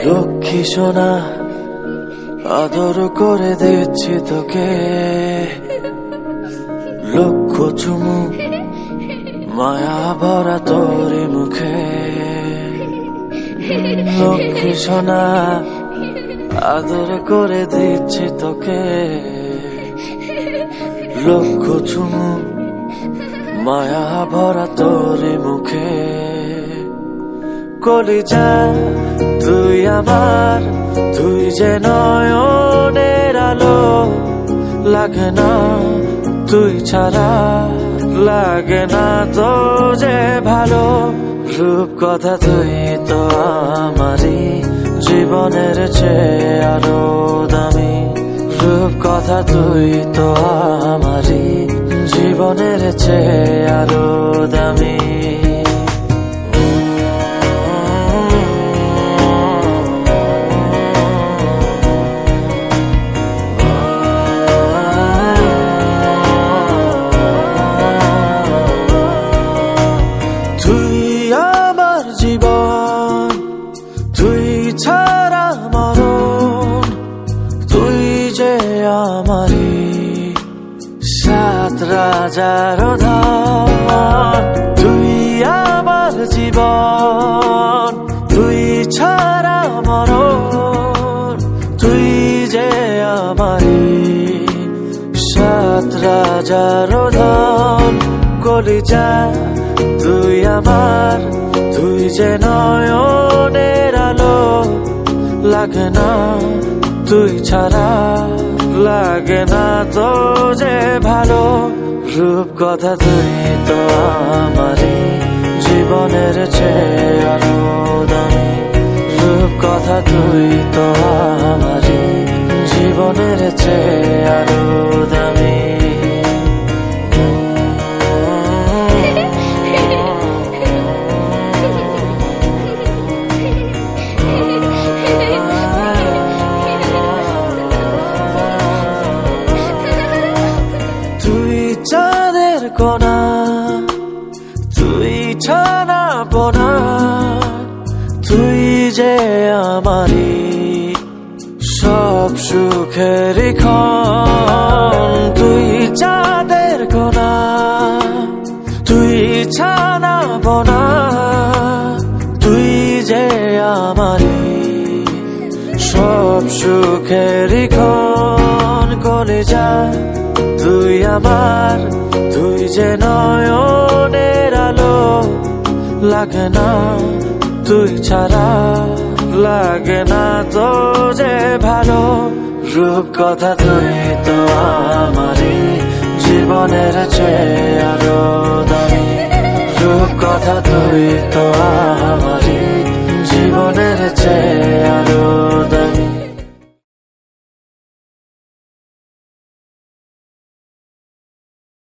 লক্ষ্মী সোনা আদর করে দিচ্ছি তোকে, লক্ষ চুমু মায়া ভরা তোর মুখে। লক্ষ্মী সোনা আদর করে দিচ্ছি তোকে, লক্ষ চুমু মায়া ভরা তোর মুখে। কলিজা তুই আমার, তুই যে নয়নের আলো, লাগে না তুই ছাড়া, লাগে না তো যে ভালো। রূপ কথা তুই তো আমারই জীবনের চেয়ে আরো দামি, রূপ কথা তুই তো আমারই জীবনের চেয়ে আরো দামি। জীবন তুই ছাড়া মরণ, তুই যে আমারি সাত রাজার ধন। তুই আমার জীবন, তুই ছাড়া মরণ, তুই যে আমারি সাত রাজার ধন। কলিজা তুই আমার, তুই যে নয়নের আলো, লাগে না তুই ছাড়া, লাগে না তো যে ভালো। রূপ কথা তুই তো আমারই জীবনের চেয়ে আরো দামি, রূপ কথা তুই তো আমারই জীবনের চেয়ে আরো দামি। চাঁদের কোনা তুই ছানা পোনা, তুই যে আমারি সব সুখের ক্ষণ। তুই চাঁদের কোনা তুই ছানা পোনা, তুই যে আমারি সব সুখের ক্ষণ। কলিজা তুই আমার, তুই যে নয়নের আলো, লাগে না তুই ছাড়া, লাগে না তো যে ভালো। রূপ কথা তুই তো আমারই জীবনের চেয়ে আরো দামি, রূপ কথা তুই তো আমার।